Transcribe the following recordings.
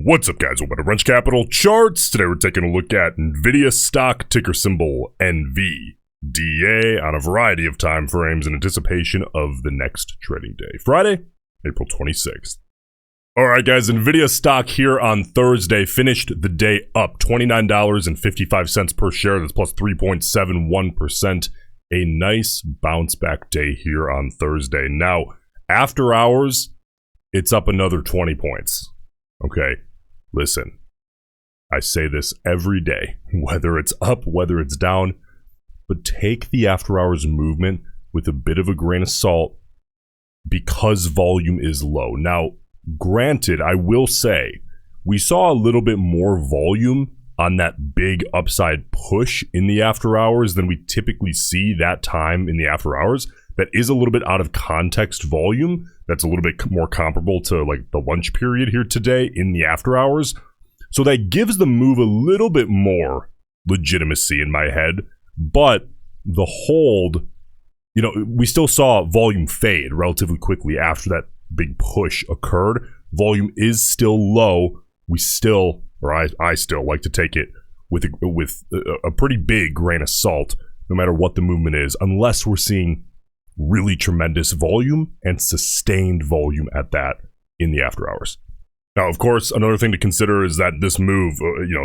What's up, guys? Welcome to Roensch Capital Charts. Today we're taking a look at Nvidia stock, ticker symbol NVDA, on a variety of time frames in anticipation of the next trading day, Friday, April 26th. Alright guys, Nvidia stock here on Thursday finished the day up $29.55 per share. That's plus 3.71%. A nice bounce back day here on Thursday. Now, after hours, it's up another 20 points. Okay, listen, I say this every day, whether it's up, whether it's down, but take the after hours movement with a bit of a grain of salt because volume is low. Now, granted, I will say, we saw a little bit more volume on that big upside push in the after hours than we typically see that time in the after hours. That is a little bit out of context volume. That's a little bit more comparable to like the lunch period here today in the after hours. So that gives the move a little bit more legitimacy in my head. But the hold, you know, we still saw volume fade relatively quickly after that big push occurred. Volume is still low. We still, or I still like to take it with a pretty big grain of salt, no matter what the movement is, unless we're seeing really tremendous volume and sustained volume at that in the after hours. Now, of course, another thing to consider is that this move,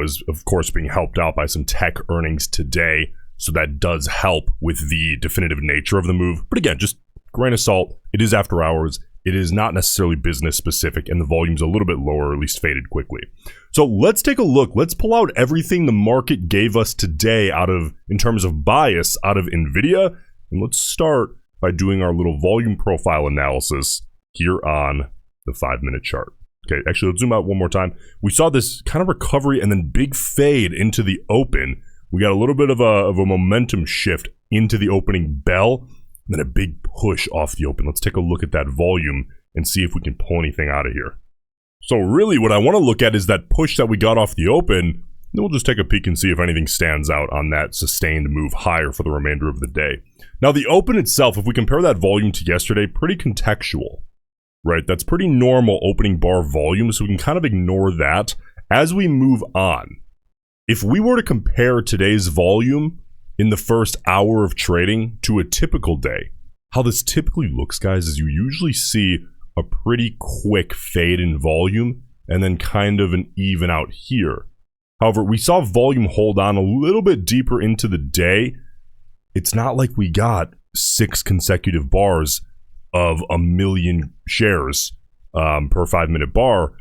is of course being helped out by some tech earnings today. So that does help with the definitive nature of the move. But again, just grain of salt. It is after hours. It is not necessarily business specific, and the volume's a little bit lower, or at least faded quickly. So let's take a look. Let's pull out everything the market gave us today in terms of bias out of Nvidia, and let's start by doing our little volume profile analysis here on the 5-minute chart. Okay, actually, let's zoom out one more time. We saw this kind of recovery and then big fade into the open. We got a little bit of a momentum shift into the opening bell, and then a big push off the open. Let's take a look at that volume and see if we can pull anything out of here. So really what I want to look at is that push that we got off the open. Then we'll just take a peek and see if anything stands out on that sustained move higher for the remainder of the day. Now the open itself, if we compare that volume to yesterday, pretty contextual, right? That's pretty normal opening bar volume, so we can kind of ignore that. As we move on, if we were to compare today's volume in the first hour of trading to a typical day, how this typically looks, guys, is you usually see a pretty quick fade in volume and then kind of an even out here. However, we saw volume hold on a little bit deeper into the day. It's not like we got 6 consecutive bars of 1 million shares per 5-minute bar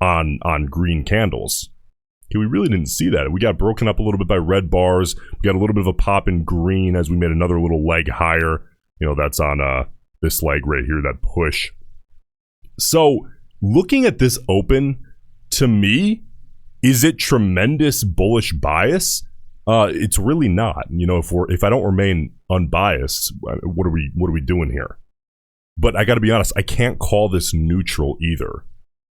on green candles. Okay, we really didn't see that. We got broken up a little bit by red bars. We got a little bit of a pop in green as we made another little leg higher. You know, that's on this leg right here, that push. So looking at this open, to me, is it tremendous bullish bias? It's really not. You know, if I don't remain unbiased, what are we doing here? But I got to be honest, I can't call this neutral either.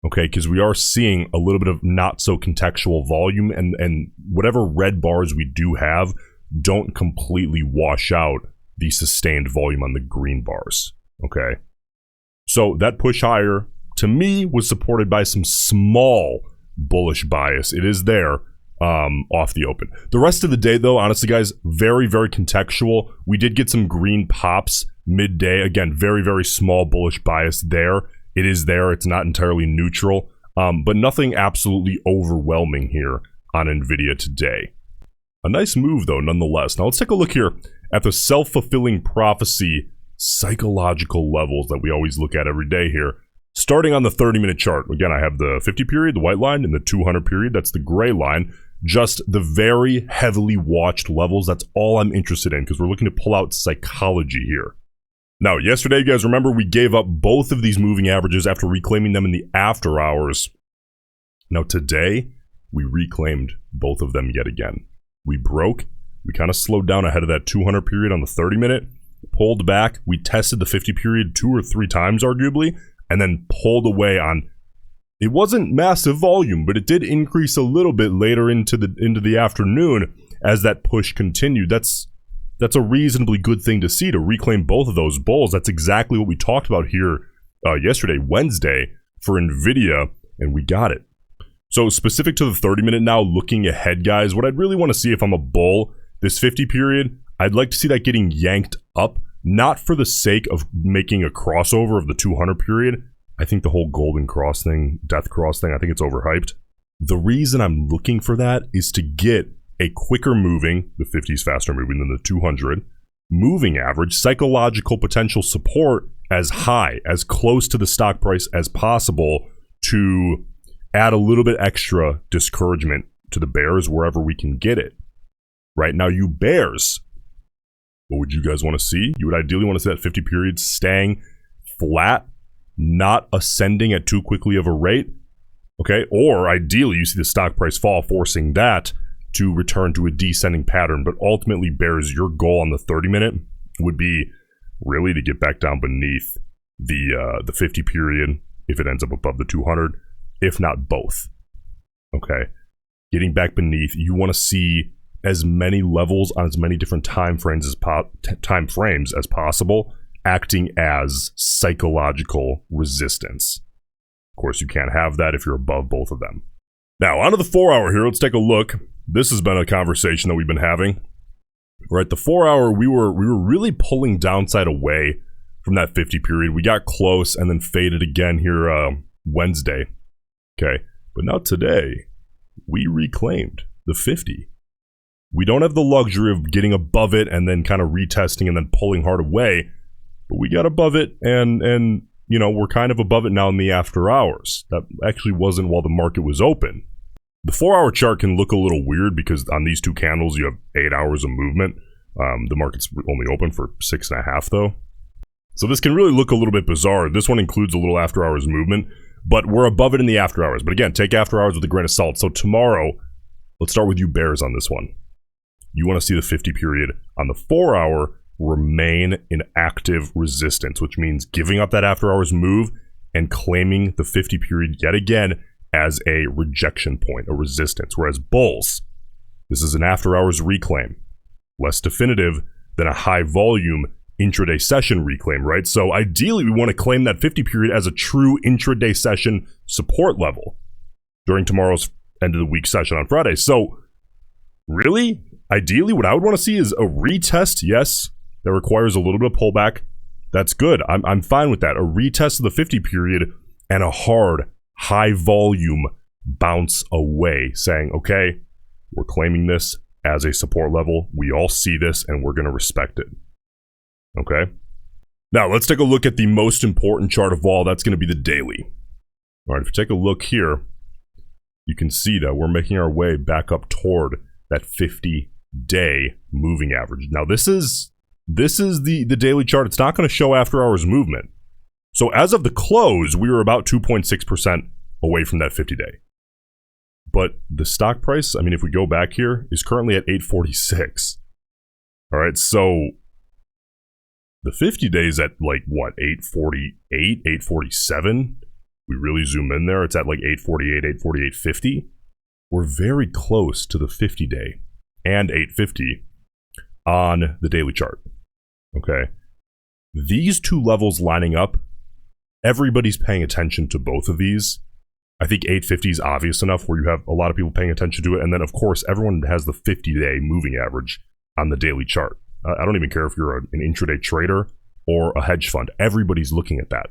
Okay, because we are seeing a little bit of not so contextual volume, and whatever red bars we do have don't completely wash out the sustained volume on the green bars. Okay, so that push higher to me was supported by some small bullish bias. It is there off the open. The rest of the day, though, honestly, guys, very, very contextual. We did get some green pops midday. Again, very, very small bullish bias there. It is there. It's not entirely neutral, but nothing absolutely overwhelming here on Nvidia today. A nice move, though, nonetheless. Now, let's take a look here at the self-fulfilling prophecy psychological levels that we always look at every day here. Starting on the 30-minute chart. Again, I have the 50 period, the white line, and the 200 period. That's the gray line. Just the very heavily watched levels. That's all I'm interested in because we're looking to pull out psychology here. Now, yesterday, you guys remember we gave up both of these moving averages after reclaiming them in the after hours. Now, today, we reclaimed both of them yet again. We broke. We kind of slowed down ahead of that 200 period on the 30-minute, pulled back. We tested the 50 period 2 or 3 times, arguably, and then pulled away on. It wasn't massive volume, but it did increase a little bit later into the afternoon as that push continued. That's a reasonably good thing to see, to reclaim both of those bulls. That's exactly what we talked about here yesterday, Wednesday, for Nvidia, and we got it. So specific to the 30-minute now, looking ahead, guys, what I'd really want to see if I'm a bull, this 50 period, I'd like to see that getting yanked up, not for the sake of making a crossover of the 200 period. I think the whole golden cross thing, death cross thing, I think it's overhyped. The reason I'm looking for that is to get a quicker moving, the 50 is faster moving than the 200, moving average, psychological potential support as high, as close to the stock price as possible to add a little bit extra discouragement to the bears wherever we can get it. Right now, you bears, what would you guys want to see? You would ideally want to see that 50 period staying flat, not ascending at too quickly of a rate. Okay, or ideally you see the stock price fall, forcing that to return to a descending pattern. But ultimately, bears, your goal on the 30-minute would be really to get back down beneath the 50 period if it ends up above the 200, if not both. Okay, getting back beneath, you want to see as many levels on as many different time frames as possible, acting as psychological resistance. Of course, you can't have that if you're above both of them. Now, onto the 4-hour here. Let's take a look. This has been a conversation that we've been having. Right, the 4-hour, we were really pulling downside away from that 50 period. We got close and then faded again here Wednesday. Okay, but now today, we reclaimed the 50. We don't have the luxury of getting above it and then kind of retesting and then pulling hard away, but we got above it and you know, we're kind of above it now in the after hours. That actually wasn't while the market was open. The 4-hour chart can look a little weird because on these two candles, you have 8 hours of movement. The market's only open for 6.5 though. So this can really look a little bit bizarre. This one includes a little after hours movement, but we're above it in the after hours. But again, take after hours with a grain of salt. So tomorrow, let's start with you bears on this one. You want to see the 50 period on the 4-hour remain in active resistance, which means giving up that after hours move and claiming the 50 period yet again as a rejection point, a resistance. Whereas bulls, this is an after hours reclaim, less definitive than a high volume intraday session reclaim, right? So ideally, we want to claim that 50 period as a true intraday session support level during tomorrow's end of the week session on Friday. So really, ideally, what I would want to see is a retest, yes, that requires a little bit of pullback. That's good. I'm fine with that. A retest of the 50 period and a hard, high volume bounce away, saying, okay, we're claiming this as a support level. We all see this and we're going to respect it. Okay. Now let's take a look at the most important chart of all. That's going to be the daily. All right. If you take a look here, you can see that we're making our way back up toward that 50-day moving average. Now this is the daily chart. It's not going to show after hours movement. So as of the close, we were about 2.6% away from that 50-day. But the stock price, I mean, if we go back here, is currently at 846. All right, so the 50 days at like what, 848, 847? We really zoom in there, it's at like 848, 848.50. We're very close to the 50-day and 850 on the daily chart. Okay, these two levels lining up, everybody's paying attention to both of these. I think 850 is obvious enough where you have a lot of people paying attention to it. And then, of course, everyone has the 50-day moving average on the daily chart. I don't even care if you're an intraday trader or a hedge fund. Everybody's looking at that.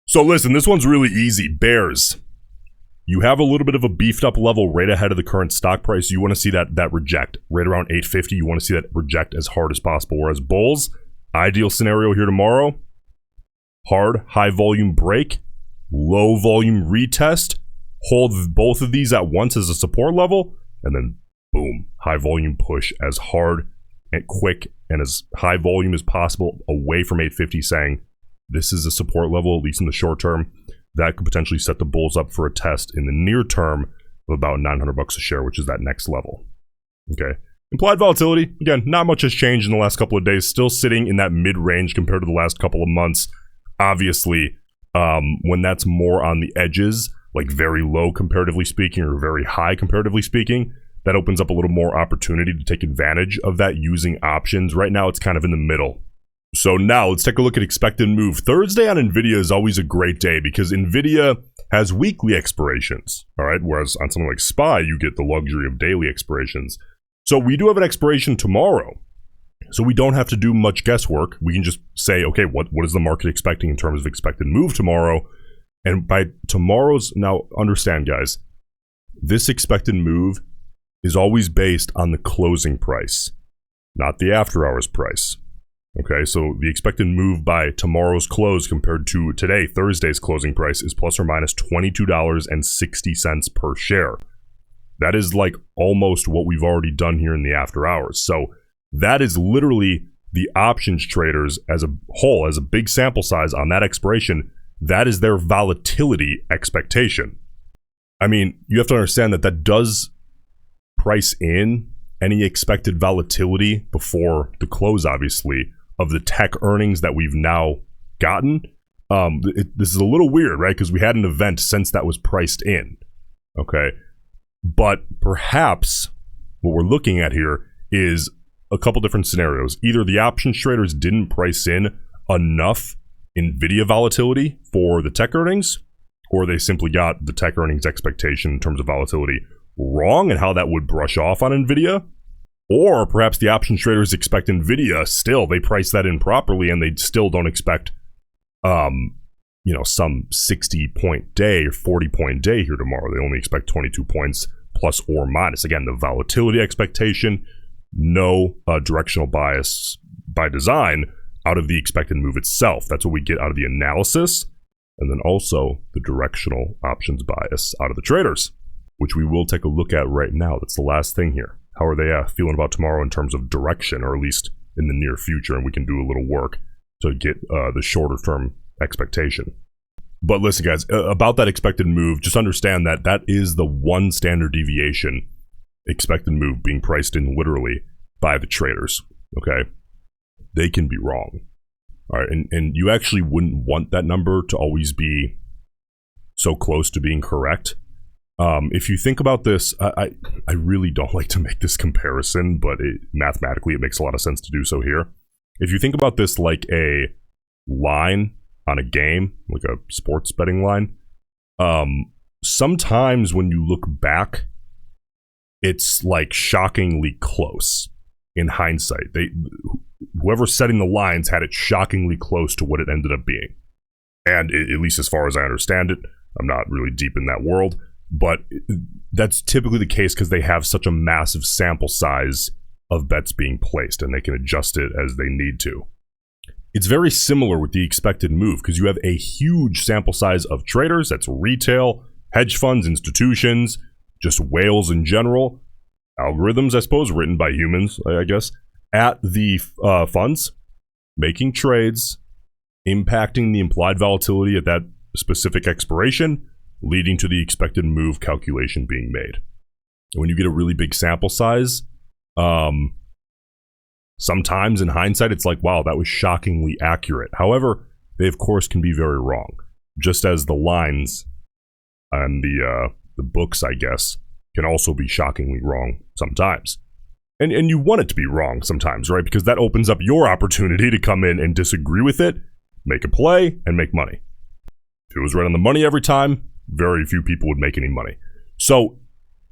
So listen, this one's really easy. Bears, you have a little bit of a beefed up level right ahead of the current stock price. You want to see that reject right around 850. You want to see that reject as hard as possible. Whereas bulls, ideal scenario here tomorrow, hard, high volume break, low volume retest, hold both of these at once as a support level, and then boom, high volume push as hard and quick and as high volume as possible away from 850, saying this is a support level, at least in the short term. That could potentially set the bulls up for a test in the near term of about $900 a share, which is that next level. Okay. Implied volatility, again, not much has changed in the last couple of days, still sitting in that mid-range compared to the last couple of months. Obviously, when that's more on the edges, like very low comparatively speaking or very high comparatively speaking, that opens up a little more opportunity to take advantage of that using options. Right now, it's kind of in the middle. So now let's take a look at expected move. Thursday on Nvidia is always a great day because Nvidia has weekly expirations, all right? Whereas on something like SPY, you get the luxury of daily expirations. So we do have an expiration tomorrow. So we don't have to do much guesswork. We can just say, okay, what is the market expecting in terms of expected move tomorrow? And by tomorrow's, now understand guys, this expected move is always based on the closing price, not the after hours price. Okay, so the expected move by tomorrow's close compared to today, Thursday's closing price, is plus or minus $22.60 per share. That is like almost what we've already done here in the after hours. So that is literally the options traders as a whole, as a big sample size on that expiration. That is their volatility expectation. I mean, you have to understand that that does price in any expected volatility before the close, obviously, of the tech earnings that we've now gotten. This is a little weird, right? Because we had an event since that was priced in. Okay. But perhaps what we're looking at here is a couple different scenarios. Either the options traders didn't price in enough Nvidia volatility for the tech earnings, or they simply got the tech earnings expectation in terms of volatility wrong and how that would brush off on Nvidia. Or perhaps the options traders expect Nvidia still, they price that in properly and they still don't expect, some 60-point day or 40-point day here tomorrow. They only expect 22 points plus or minus. Again, the volatility expectation, no directional bias by design out of the expected move itself. That's what we get out of the analysis. And then also the directional options bias out of the traders, which we will take a look at right now. That's the last thing here. How are they feeling about tomorrow in terms of direction, or at least in the near future? And we can do a little work to get the shorter term expectation. But listen, guys, about that expected move, just understand that that is the one standard deviation expected move being priced in literally by the traders. Okay, they can be wrong. All right, and you actually wouldn't want that number to always be so close to being correct. If you think about this, I really don't like to make this comparison, but mathematically it makes a lot of sense to do so here. If you think about this like a line on a game, like a sports betting line, sometimes when you look back, it's like shockingly close in hindsight. Whoever's setting the lines had it shockingly close to what it ended up being. And at least as far as I understand it, I'm not really deep in that world, but that's typically the case because they have such a massive sample size of bets being placed and they can adjust it as they need to. It's very similar with the expected move because you have a huge sample size of traders. That's retail, hedge funds, institutions, just whales in general, algorithms, I suppose, written by humans, I guess, at the funds, making trades, impacting the implied volatility at that specific expiration, leading to the expected move calculation being made. And when you get a really big sample size, sometimes in hindsight, it's like, wow, that was shockingly accurate. However, they of course can be very wrong, just as the lines and the books, I guess, can also be shockingly wrong sometimes. And you want it to be wrong sometimes, right? Because that opens up your opportunity to come in and disagree with it, make a play, and make money. If it was right on the money every time, very few people would make any money. So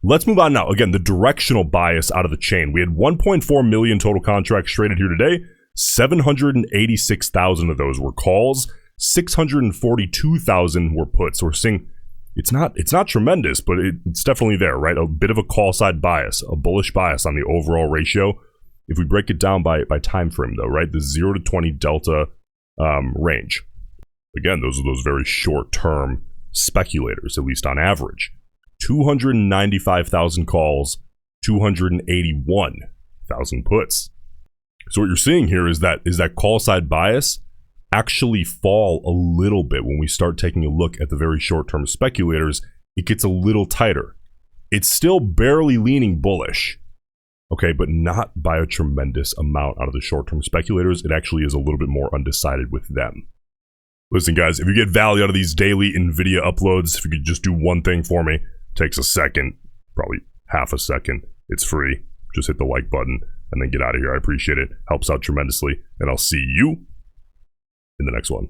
let's move on now. Again, the directional bias out of the chain. We had 1.4 million total contracts traded here today. 786,000 of those were calls. 642,000 were puts. So we're seeing it's not tremendous, but it's definitely there, right? A bit of a call side bias, a bullish bias on the overall ratio. If we break it down by time frame, though, right? The 0 to 20 delta range. Again, those are those very short term speculators, at least on average. 295,000 calls, 281,000 puts. So what you're seeing here is that call side bias actually fall a little bit when we start taking a look at the very short-term speculators. It gets a little tighter. It's still barely leaning bullish, okay, but not by a tremendous amount out of the short-term speculators. It actually is a little bit more undecided with them. Listen, guys, if you get value out of these daily NVIDIA uploads, if you could just do one thing for me, takes a second, probably half a second. It's free. Just hit the like button and then get out of here. I appreciate it. Helps out tremendously, and I'll see you in the next one.